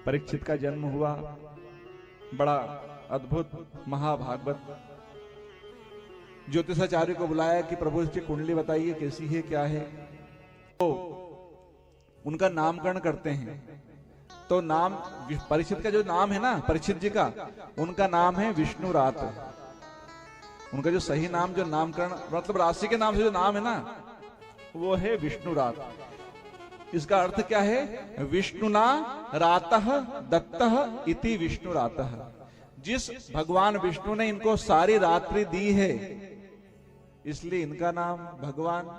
परीक्षित का जन्म हुआ। बड़ा अद्भुत महाभागवत। ज्योतिषाचार्य को बुलाया कि प्रभु इसकी कुंडली बताइए कैसी है, क्या है। तो उनका नामकरण करते हैं। तो नाम परीक्षित का जो नाम है ना, परीक्षित जी का, उनका नाम है विष्णुरात। उनका जो सही नाम, जो नामकरण मतलब राशि के नाम से जो नाम है ना, वो है विष्णुरात। इसका अर्थ क्या है? विष्णुना रातः दत्तः इति विष्णुरातः। जिस भगवान विष्णु ने इनको सारी रात्रि दी है, इसलिए इनका नाम भगवान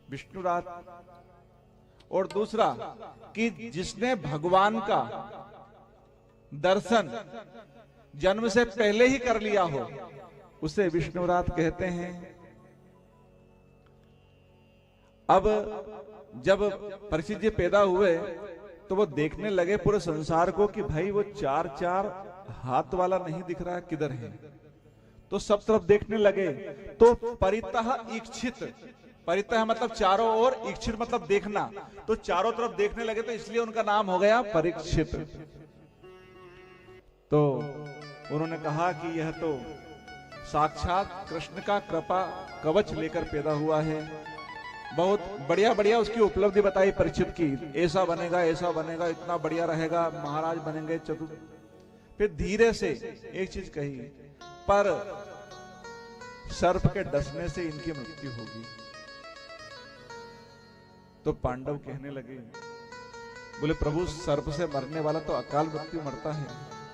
विष्णुरात। और दूसरा कि जिसने भगवान का दर्शन जन्म से पहले ही कर लिया हो, उसे विष्णुरात कहते हैं। अब जब परीक्षित जी पैदा हुए तो वो देखने लगे पूरे संसार को कि भाई वो चार चार हाथ वाला नहीं दिख रहा, किधर है। तो सब तरफ देखने लगे। तो परितः इक्षित, परितः मतलब चारों ओर, इक्षित मतलब देखना। तो चारों तरफ देखने लगे, तो इसलिए उनका नाम हो गया परीक्षित। तो उन्होंने कहा कि यह तो साक्षात कृष्ण का कृपा कवच लेकर पैदा हुआ है। बहुत बढ़िया बढ़िया उसकी उपलब्धि बताई परीक्षित की, ऐसा बनेगा, ऐसा बनेगा, इतना बढ़िया रहेगा, महाराज बनेंगे, चतुर। फिर धीरे से एक चीज कही, पर सर्प के डसने से इनकी मृत्यु होगी। तो पांडव कहने लगे, बोले प्रभु सर्प से मरने वाला तो अकाल मृत्यु मरता है,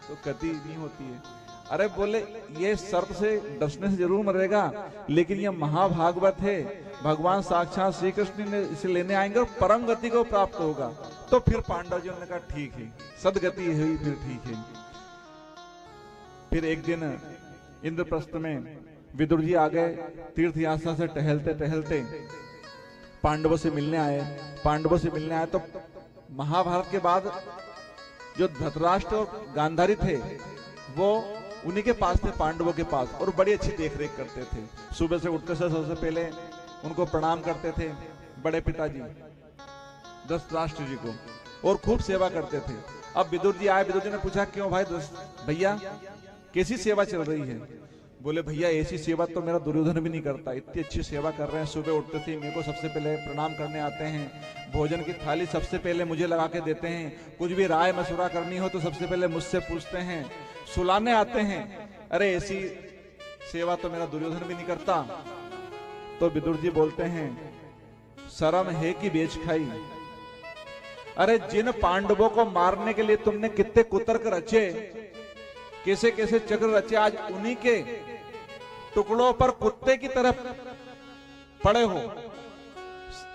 तो कति नहीं होती है। अरे बोले ये सर्प से डसने से जरूर मरेगा, लेकिन ये महाभागवत है, भगवान साक्षात श्री कृष्ण ने इसे लेने आएंगे और परम गति को प्राप्त होगा। तो फिर पांडव जी ने कहा ठीक है, सदगति हुई, फिर ठीक है। फिर एक दिन इंद्रप्रस्थ में विदुर जी आ गए, तीर्थ यात्रा से टहलते टहलते पांडवों से मिलने आए। पांडवों से मिलने आए तो महाभारत के बाद जो धृतराष्ट्र और गांधारी थे वो उन्हीं के पास थे, पांडवों के पास, और बड़ी अच्छी देखरेख करते थे। सुबह से उठते से सबसे पहले उनको प्रणाम करते थे बड़े पिताजी धृतराष्ट्र जी को, और खूब सेवा करते थे। अब विदुर जी आए, विदुर जी ने पूछा क्यों भाई भैया कैसी सेवा चल रही है? बोले भैया ऐसी सेवा तो मेरा दुर्योधन भी नहीं करता, इतनी अच्छी सेवा कर रहे हैं। सुबह उठते थे मेरे को सबसे पहले प्रणाम करने आते हैं, भोजन की थाली सबसे पहले मुझे लगा के देते हैं, कुछ भी राय मशुरा करनी हो तो सबसे पहले मुझसे पूछते हैं, सुलाने आते हैं। अरे ऐसी सेवा तो मेरा दुर्योधन भी नहीं करता। तो विदुर जी बोलते हैं, शर्म है कि बेच खाई। अरे जिन पांडवों को मारने के लिए तुमने कितने कुतर्क रचे, कैसे कैसे चक्र रचे, आज उन्हीं के टुकड़ों पर कुत्ते की तरफ पड़े हो।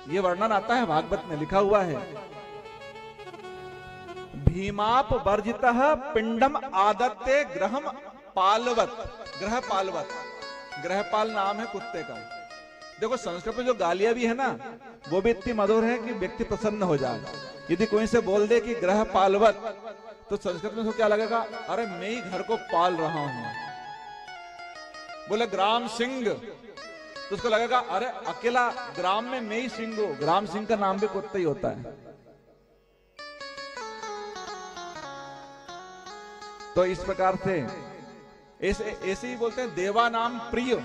ये वर्णन आता है भागवत में, लिखा हुआ है, भीमाप वर्जितः पिंडम आदत्ते ग्रहम पालवत। ग्रह पालवत, ग्रहपाल नाम है कुत्ते का। देखो संस्कृत में जो गालियां भी है ना, वो भी इतनी मधुर है कि व्यक्ति प्रसन्न हो जाए। यदि कोई से बोल दे कि ग्रह पालवत, तो संस्कृत में तो क्या लगेगा? अरे मैं ही घर को पाल रहा हूं। बोले ग्राम सिंह, तो उसको लगेगा अरे अकेला ग्राम में मैं ही सिंह हूं। ग्राम सिंह का नाम भी कुत्ता ही होता है। तो इस प्रकार से ऐसे ही बोलते हैं देवा नाम प्रिय।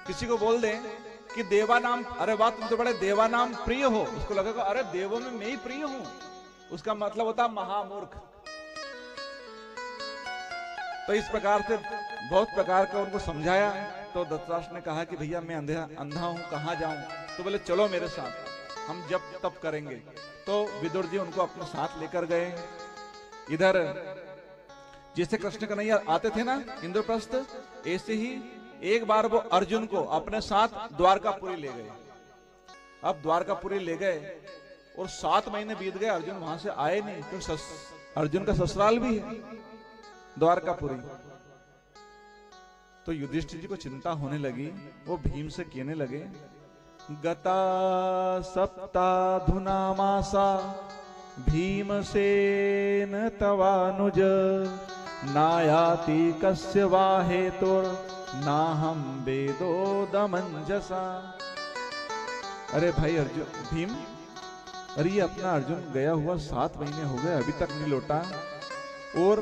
किसी को बोल दें कि देवा नाम, अरे वाह तुम तो बड़े देवा नाम प्रिय हो, उसको लगेगा अरे देवों में मैं ही प्रिय हूं। उसका मतलब होता है महामूर्ख। तो इस प्रकार से बहुत प्रकार का उनको समझाया। तो धृतराष्ट्र ने कहा कि भैया मैं अंधा हूं, कहां जाऊं? तो बोले चलो मेरे साथ, हम जब तब करेंगे। तो विदुर जी उनको अपने साथ लेकर गए। इधर जैसे कृष्ण कन्हैया आते थे ना इंद्रप्रस्थ, ऐसे ही एक बार वो अर्जुन को अपने साथ द्वारकापुरी ले गए। अब द्वारकापुरी ले गए और 7 महीने बीत गए, अर्जुन वहां से आए नहीं, क्योंकि अर्जुन का ससुराल भी है द्वारकापुरी। तो युधिष्ठिर जी को चिंता होने लगी। वो भीम से कहने लगे, गता सप्ताधुना मासा भीमसेन तवानुज नायाति कस्य वा हेतुर नाहम वेदो दमंजसा। अरे भाई अर्जुन, भीम अरे ये अपना अर्जुन गया हुआ 7 महीने हो गए, अभी तक नहीं लौटा। और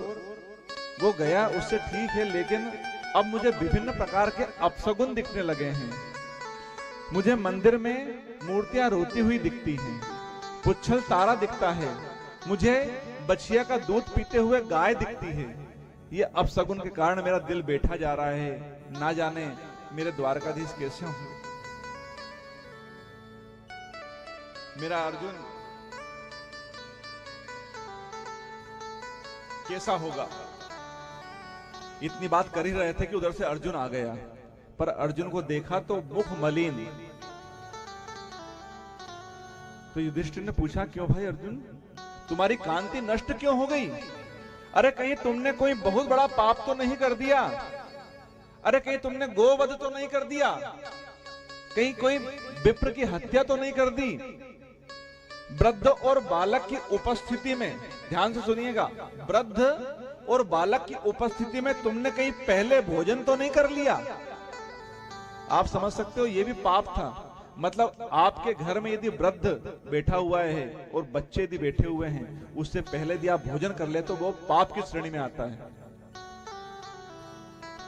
वो गया उससे ठीक है, लेकिन अब मुझे विभिन्न प्रकार के अपशगुन दिखने लगे हैं। मुझे मंदिर में मूर्तियां रोती हुई दिखती हैं, पुच्छल तारा दिखता है, मुझे बछिया का दूध पीते हुए गाय दिखती है। ये अपशगुन के कारण मेरा दिल बैठा जा रहा है, ना जाने मेरे द्वारकाधीश कैसे होंगे, मेरा अर्जुन कैसा होगा। इतनी बात कर ही रहे थे कि उधर से अर्जुन आ गया, पर अर्जुन को देखा तो मुख मलिन। तो युधिष्ठिर ने पूछा, क्यों भाई अर्जुन, तुम्हारी कांति नष्ट क्यों हो गई? अरे कहीं तुमने कोई बहुत बड़ा पाप तो नहीं कर दिया? अरे कहीं तुमने गोवध तो नहीं कर दिया? कहीं कोई विप्र की हत्या तो नहीं कर दी? वृद्ध और बालक की उपस्थिति में, ध्यान से सुनिएगा, वृद्ध और बालक की उपस्थिति में तुमने कहीं पहले भोजन तो नहीं कर लिया? आप समझ सकते हो, ये भी पाप था। मतलब आपके घर में यदि वृद्ध बैठा हुआ है और बच्चे यदि बैठे हुए हैं, उससे पहले यदि आप भोजन कर ले तो वो पाप की श्रेणी में आता है।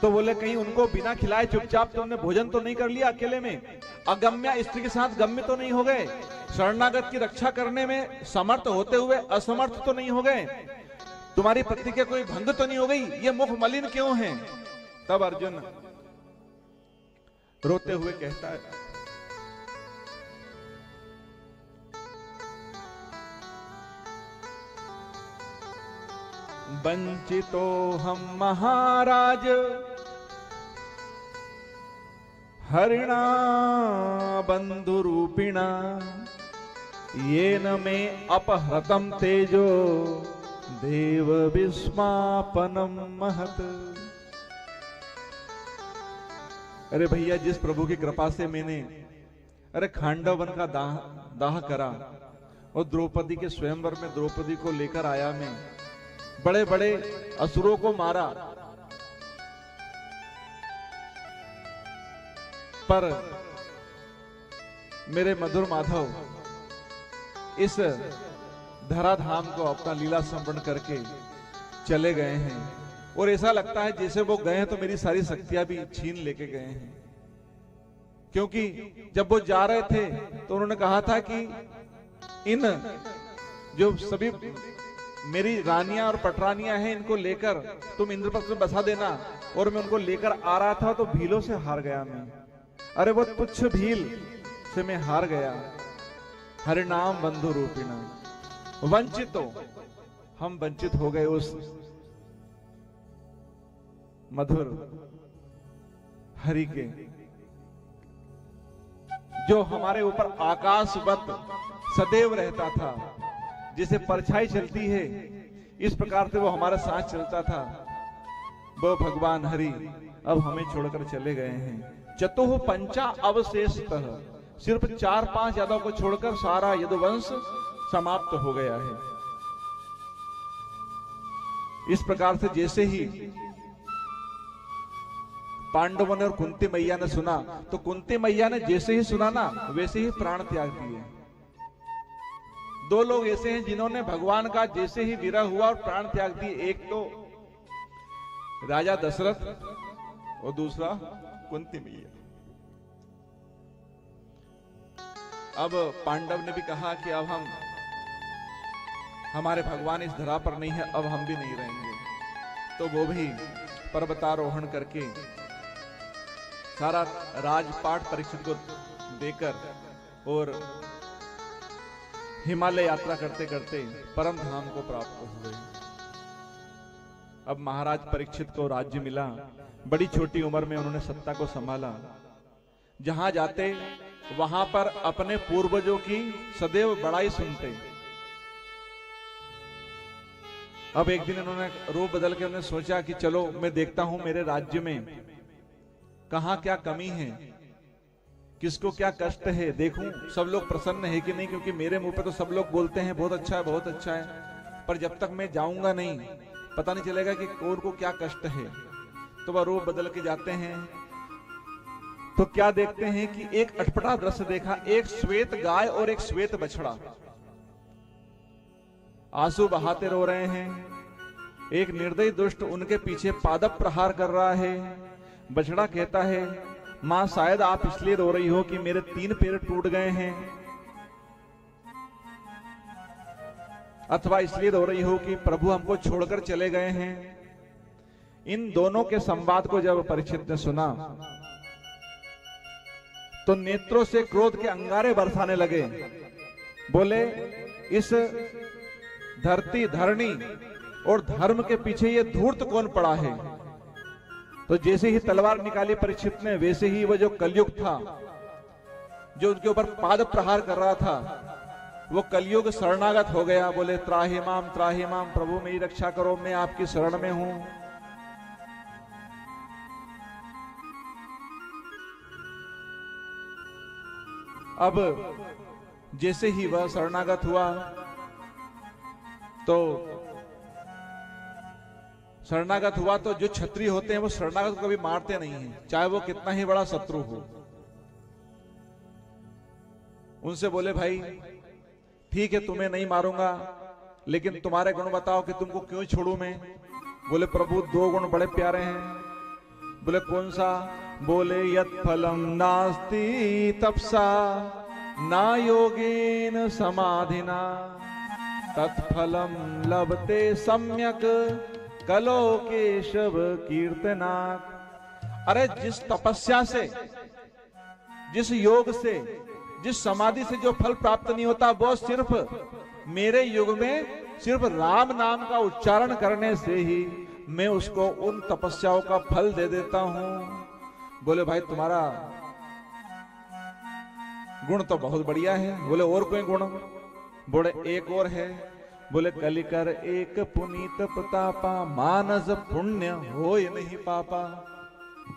तो बोले कहीं उनको बिना खिलाए चुपचाप तुमने भोजन तो नहीं कर लिया अकेले में? अगम्या स्त्री के साथ गम्य तो नहीं हो गए? शरणागत की रक्षा करने में समर्थ होते हुए असमर्थ तो नहीं हो गए? तुम्हारी प्रतिज्ञा कोई भंग तो नहीं हो गई? ये मुख मलिन क्यों है? तब अर्जुन रोते हुए कहता है, वंचितो हम महाराज हरिणा बंधुरूपिणा येन में अपहृतम तेजो देव विस्मापनम महत। अरे भैया, जिस प्रभु की कृपा से मैंने खांडव वन का दाह करा और द्रौपदी के स्वयंवर में द्रौपदी को लेकर आया, मैं बड़े बड़े असुरों को मारा, पर मेरे मधुर माधव इस धराधाम को अपना लीला संपन्न करके चले गए हैं। और ऐसा लगता है जैसे वो गए हैं तो मेरी सारी शक्तियां भी छीन लेके गए हैं। क्योंकि जब वो जा रहे थे तो उन्होंने कहा था कि इन जो सभी मेरी रानियां और पटरानियां हैं, इनको लेकर तुम इंद्रप्रस्थ में बसा देना। और मैं उनको लेकर आ रहा था तो भीलों से हार गया मैं। अरे वो तुच्छ भील से मैं हार गया। हरिनाम बंधु रूपिणा, वंचितो, हम वंचित हो गए उस मधुर हरि के, जो हमारे ऊपर आकाशवत सदैव रहता था। जिसे परछाई चलती है इस प्रकार से वो हमारे साथ चलता था। वो भगवान हरि अब हमें छोड़कर चले गए हैं। चतुः पंचा अवशेषतः, सिर्फ 4-5 यादव को छोड़कर सारा यदुवंश समाप्त हो गया है। इस प्रकार से जैसे ही पांडवों ने और कुंती मैया ने सुना, तो कुंती मैया ने जैसे ही सुना ना, वैसे ही प्राण त्याग दिए। 2 लोग ऐसे हैं जिन्होंने भगवान का जैसे ही विरह हुआ और प्राण त्याग दिए। एक तो राजा दशरथ और दूसरा कुंती मैया। अब पांडव ने भी कहा कि अब हमारे भगवान इस धरा पर नहीं है, अब हम भी नहीं रहेंगे। तो वो भी पर्वतारोहण करके सारा राजपाट परीक्षित को देकर और हिमालय यात्रा करते करते परम धाम को प्राप्त हो गए। अब महाराज परीक्षित को राज्य मिला। बड़ी छोटी उम्र में उन्होंने सत्ता को संभाला। जहां जाते वहां पर अपने पूर्वजों की सदैव बड़ाई सुनते। अब एक दिन उन्होंने रूप बदल के उन्होंने सोचा कि चलो मैं देखता हूं मेरे राज्य में कहां क्या कमी है, किसको क्या कष्ट है, देखूं सब लोग प्रसन्न है कि नहीं। क्योंकि मेरे मुंह पे तो सब लोग बोलते हैं बहुत अच्छा है बहुत अच्छा है, पर जब तक मैं जाऊंगा नहीं पता नहीं चलेगा कि कौन को क्या कष्ट है। तो वह रूप बदल के जाते हैं तो क्या देखते हैं कि एक अटपटा दृश्य देखा। एक श्वेत गाय और एक श्वेत बछड़ा आंसू बहाते रो रहे हैं। एक निर्दयी दुष्ट उनके पीछे पादप प्रहार कर रहा है। बछड़ा कहता है, मां शायद आप इसलिए रो रही हो कि मेरे 3 पैर टूट गए हैं, अथवा इसलिए रो रही हो कि प्रभु हमको छोड़कर चले गए हैं। इन दोनों के संवाद को जब परीक्षित ने सुना तो नेत्रों से क्रोध के अंगारे बरसाने लगे। बोले, इस धरती धरणी और धर्म के पीछे ये धूर्त कौन पड़ा है? तो जैसे ही तलवार निकाली परीक्षित ने, वैसे ही वो जो कलयुग था, जो उनके ऊपर पाद प्रहार कर रहा था, वो कलयुग शरणागत हो गया। बोले, त्राहि माम प्रभु मेरी रक्षा करो, मैं आपकी शरण में हूं। अब जैसे ही वह शरणागत हुआ तो जो क्षत्रिय होते हैं वो शरणागत को कभी मारते नहीं हैं, चाहे वो कितना ही बड़ा शत्रु हो। उनसे बोले, भाई ठीक है तुम्हें नहीं मारूंगा, लेकिन तुम्हारे गुण बताओ कि तुमको क्यों छोड़ू मैं। बोले, प्रभु 2 गुण बड़े प्यारे हैं। बोले, कौन सा? बोले, यत् फलम नास्ति तपसा ना योगेन समाधिना तत्फलम लभते सम्यक कलो केशव कीर्तनात्। अरे जिस तपस्या से, जिस योग से, जिस समाधि से जो फल प्राप्त नहीं होता, वो सिर्फ मेरे युग में सिर्फ राम नाम का उच्चारण करने से ही मैं उसको उन तपस्याओं का फल दे देता हूं। बोले, भाई तुम्हारा गुण तो बहुत बढ़िया है। बोले, और कोई गुण? बोले, एक और है। बोले, कलिकर एक पुनीत प्रतापा मानस पुण्य होय नहीं पापा।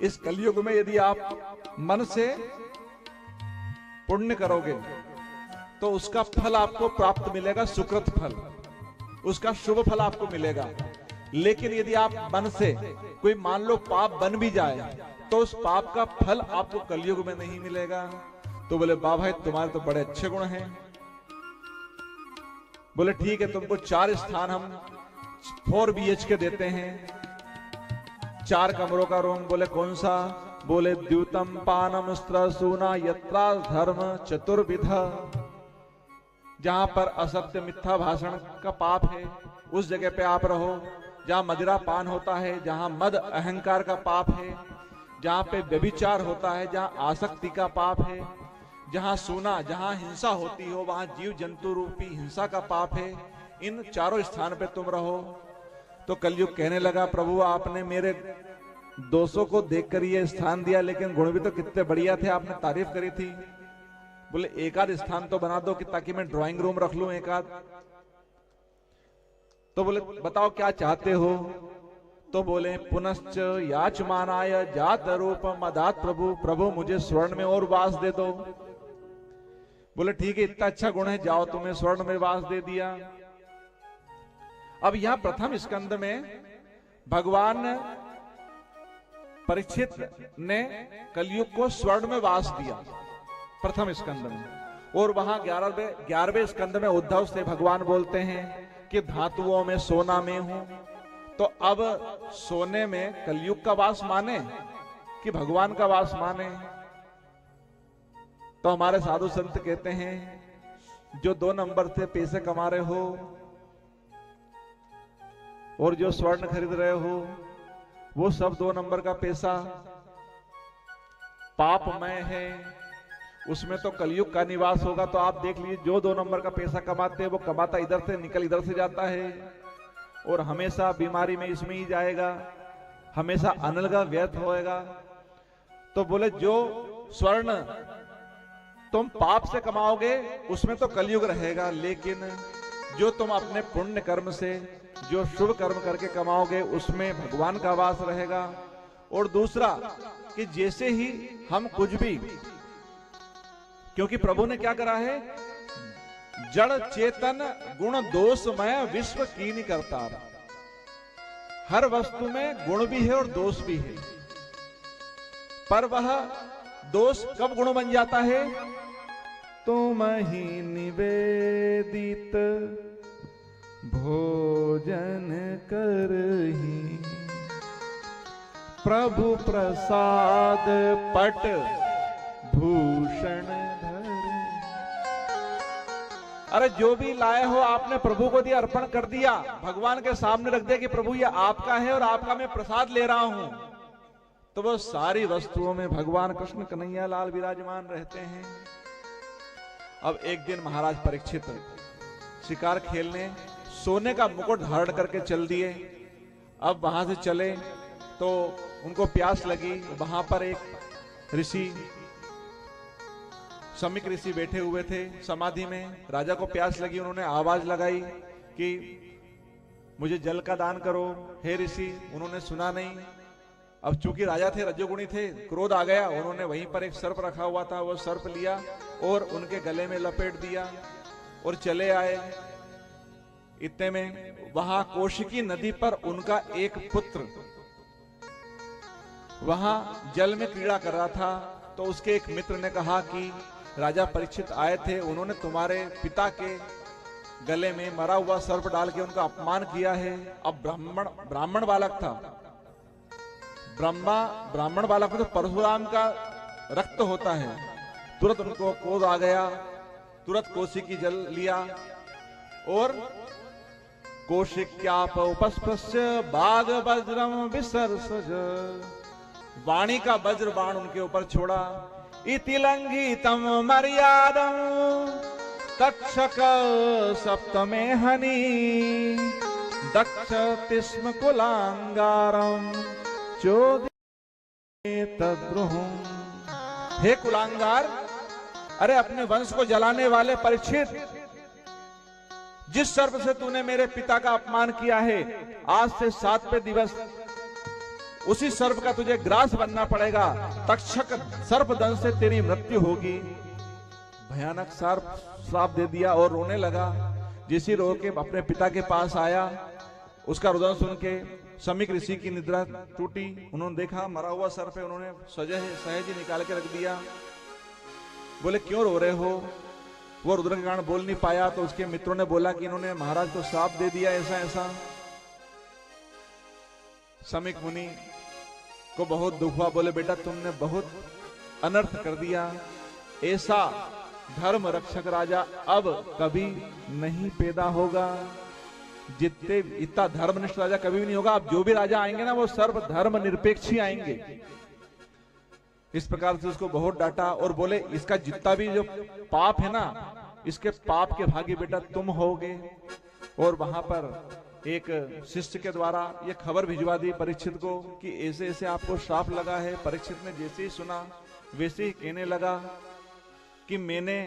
इस कलयुग में यदि आप मन से पुण्य करोगे तो उसका फल आपको प्राप्त मिलेगा, सुकृत फल, उसका शुभ फल आपको मिलेगा। लेकिन यदि आप मन से कोई मान लो पाप बन भी जाए तो उस पाप का फल आपको कलयुग में नहीं मिलेगा। तो बोले, बा भाई तुम्हारे तो बड़े अच्छे गुण हैं। बोले, ठीक है तुमको 4 स्थान हम 4 BHK देते हैं, 4 कमरों का रूम। बोले, कौन सा? बोले, द्यूतम पानम स्त्रसूना यत्रा धर्म चतुर्विध। जहां पर असत्य मिथ्या भाषण का पाप है उस जगह पे आप रहो। जहां मदिरा पान होता है, जहां मद अहंकार का पाप है, जहां पे व्यभिचार होता है, जहां आसक्ति का पाप है, जहां सोना, जहां हिंसा होती हो, वहां जीव जंतु रूपी हिंसा का पाप है। इन 4 स्थान पे तुम रहो। तो कलयुग कहने लगा, प्रभु आपने मेरे दोषों को देखकर ये स्थान दिया, लेकिन गुण भी तो कितने बढ़िया थे, आपने तारीफ करी थी। बोले, एक आध स्थान तो बना दो कि ताकि मैं ड्राइंग रूम रख लूं एक आध। तो बोले, बताओ क्या चाहते हो? तो बोले, पुनश्च याचमानाय जात रूपम अदात प्रभु, प्रभु मुझे स्वर्ण में और वास दे दो। बोले, ठीक है इतना अच्छा गुण है, जाओ तुम्हें स्वर्ण में वास दे दिया। अब यहां प्रथम स्कंद में भगवान परीक्षित ने कलयुग को स्वर्ण में वास दिया प्रथम स्कंद में, और वहां 11वें स्कंद में उद्धव से भगवान बोलते हैं कि धातुओं में सोना में हूं। तो अब सोने में कलयुग का वास माने कि भगवान का वास माने? तो हमारे साधु संत कहते हैं, जो 2 नंबर से पैसे कमा रहे हो और जो स्वर्ण खरीद रहे हो, वो सब 2 नंबर का पैसा पापमय है, उसमें तो कलयुग का निवास होगा। तो आप देख लीजिए, जो 2 नंबर का पैसा कमाते हैं वो कमाता इधर से निकल इधर से जाता है, और हमेशा बीमारी में इसमें ही जाएगा, हमेशा अनल का व्यर्थ होएगा। तो बोले, जो स्वर्ण तुम पाप से कमाओगे उसमें तो कलयुग रहेगा, लेकिन जो तुम अपने पुण्य कर्म से, जो शुभ कर्म करके कमाओगे, उसमें भगवान का वास रहेगा। और दूसरा कि जैसे ही हम कुछ भी, क्योंकि प्रभु ने क्या करा है, जड़ चेतन गुण दोषमय विश्व कीनी करतार। हर वस्तु में गुण भी है और दोष भी है, पर वह दोष कब गुण बन जाता है? तुम ही निवेदित भोजन करही प्रभु प्रसाद पट भूषण धर। अरे जो भी लाए हो आपने प्रभु को दिया, अर्पण कर दिया, भगवान के सामने रख दिया कि प्रभु ये आपका है और आपका मैं प्रसाद ले रहा हूं, तो वो सारी वस्तुओं में भगवान कृष्ण कन्हैया लाल विराजमान रहते हैं। अब एक दिन महाराज परीक्षित शिकार खेलने सोने का मुकुट धारण करके चल दिए। अब वहां से चले तो उनको प्यास लगी। वहां पर एक ऋषि, समीक ऋषि बैठे हुए थे समाधि में। राजा को प्यास लगी, उन्होंने आवाज लगाई कि मुझे जल का दान करो हे ऋषि। उन्होंने सुना नहीं। अब चूंकि राजा थे, रजोगुणी थे, क्रोध आ गया। उन्होंने वहीं पर एक सर्प रखा हुआ था, वो सर्प लिया और उनके गले में लपेट दिया और चले आए। इतने में वहां कौशिकी नदी पर उनका एक पुत्र वहां जल में क्रीड़ा कर रहा था। तो उसके एक मित्र ने कहा कि राजा परीक्षित आए थे, उन्होंने तुम्हारे पिता के गले में मरा हुआ सर्प डाल के उनका अपमान किया है। अब ब्राह्मण बालक था। ब्राह्मण बालक में तो परशुराम का रक्त होता है। तुरंत उनको क्रोध आ गया, तुरंत कौशिकी जल लिया और कौशिक्याप उपस्पृश्य बाग वज्रम विसर्सज, वाणी का वज्र बाण उनके ऊपर छोड़ा। इति लंघितम मर्यादम तक्षक सप्तमे हनि, दक्ष तिस्म कुलांगारम चोदित तद्रुहम। हे कुलांगार, अरे अपने वंश को जलाने वाले परीक्षित, जिस सर्प से तूने मेरे पिता का अपमान किया है, आज से 7वें दिवस उसी सर्प का तुझे ग्रास बनना पड़ेगा। तक्षक सर्प दंश से तेरी मृत्यु होगी। भयानक सर्प श्राप दे दिया और रोने लगा। जैसे रो के अपने पिता के पास आया, उसका रुदन सुन के समीक ऋषि की निद्रा टूटी। उन्होंने देखा मरा हुआ सर्प है, उन्होंने सहज ही निकाल के रख दिया। बोले क्यों रो रहे हो? वो रुद्र के कारण बोल नहीं पाया। तो उसके मित्रों ने बोला कि इन्होंने महाराज को श्राप दे दिया ऐसा ऐसा। समीक मुनि को बहुत दुख हुआ। बोले बेटा तुमने बहुत अनर्थ कर दिया। ऐसा धर्म रक्षक राजा अब कभी नहीं पैदा होगा। जितने इतना धर्मनिष्ठ राजा कभी भी नहीं होगा। अब जो भी राजा आएंगे ना, वो सर्व धर्म निरपेक्ष ही आएंगे। इस प्रकार से उसको बहुत डांटा और बोले इसका जितना भी जो पाप है ना, इसके पाप के भागी बेटा तुम होगे। और वहां पर एक शिष्य के द्वारा ये खबर भिजवा दी परीक्षित को कि ऐसे ऐसे आपको श्राप लगा है। परीक्षित ने जैसे ही सुना वैसे ही कहने लगा कि मैंने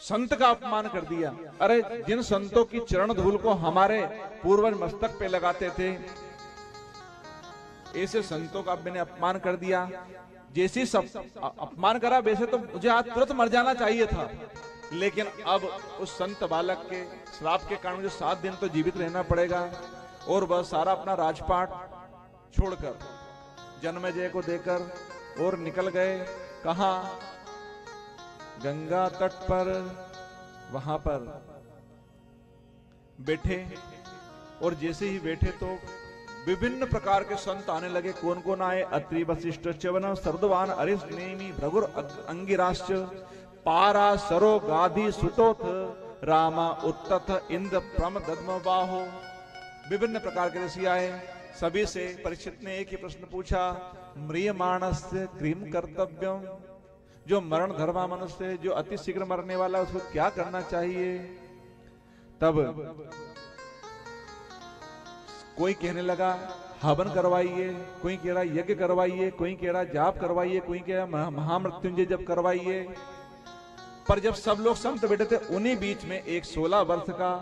संत का अपमान कर दिया। अरे जिन संतों की चरण धूल को हमारे पूर्वज मस्तक पे लगाते थे, ऐसे संतों का मैंने अपमान कर दिया। जैसी सब अपमान करा, वैसे तो मुझे आज तुरंत मर जाना चाहिए था, लेकिन अब उस संत बालक के श्राप के कारण मुझे 7 दिन तो जीवित रहना पड़ेगा। और वह सारा अपना राजपाट छोड़कर जन्मेजय को देकर और निकल गए। कहां? गंगा तट पर। वहां पर बैठे और जैसे ही बैठे तो विभिन्न प्रकार के संत आने लगे। कौन कौन आए? अत्रि वशिष्ठ च्यवन सर्दवान अरिष्ट नेमि भृगुर अंगिराश्च पारा सरो गाधी सुतोथ रामा उत्तथ इंद्र प्रम दद्म बाहो। विभिन्न प्रकार के ऋषि आए। सभी से परीक्षित ने एक ही प्रश्न पूछा, म्रियमाणस्य क्रीम कर्तव्यम। जो मरण धर्मा मनुष्य है, जो अति शीघ्र मरने वाला, उसको क्या करना चाहिए? तब कोई कहने लगा हवन करवाइए, कोई कह रहा यज्ञ करवाइए, कोई कह रहा जाप करवाइए, कोई कह रहा महामृत्युंजय जप करवाइए। पर जब सब लोग संत बैठे थे, उन्हीं बीच में एक 16 वर्ष का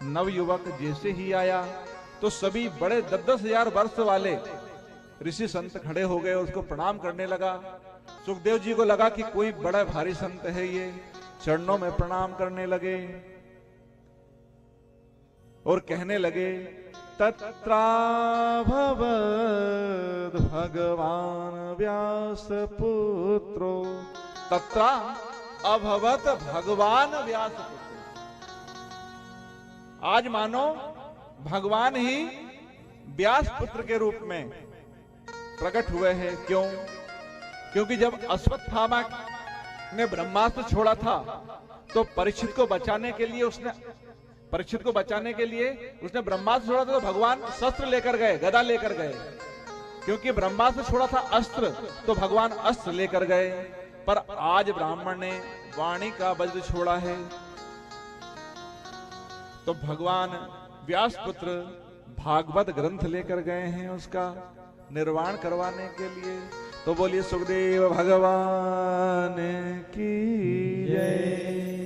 नवयुवक जैसे ही आया तो सभी बड़े 10-10 हजार वर्ष वाले ऋषि संत खड़े हो गए, उसको प्रणाम करने लगा। सुखदेव जी को लगा कि कोई बड़ा भारी संत है ये, चरणों में प्रणाम करने लगे और कहने लगे तत्राभवद भगवान व्यास पुत्रो। तत्रा अभवत भगवान व्यास पुत्र। आज मानो भगवान ही व्यास पुत्र के रूप में प्रकट हुए हैं। क्यों? क्योंकि जब अश्वत्थामा ने ब्रह्मास्त्र छोड़ा था तो परीक्षित को बचाने के लिए उसने ब्रह्मास्त्र छोड़ा था, तो भगवान शस्त्र लेकर गए, गदा लेकर गए। क्योंकि ब्रह्मास्त्र छोड़ा था अस्त्र, तो भगवान अस्त्र लेकर गए। पर आज ब्राह्मण ने वाणी का वज्र छोड़ा है, तो भगवान व्यास पुत्र भागवत ग्रंथ लेकर गए हैं उसका निर्वाण करवाने के लिए। तो बोलिए सुखदेव भगवान की जय।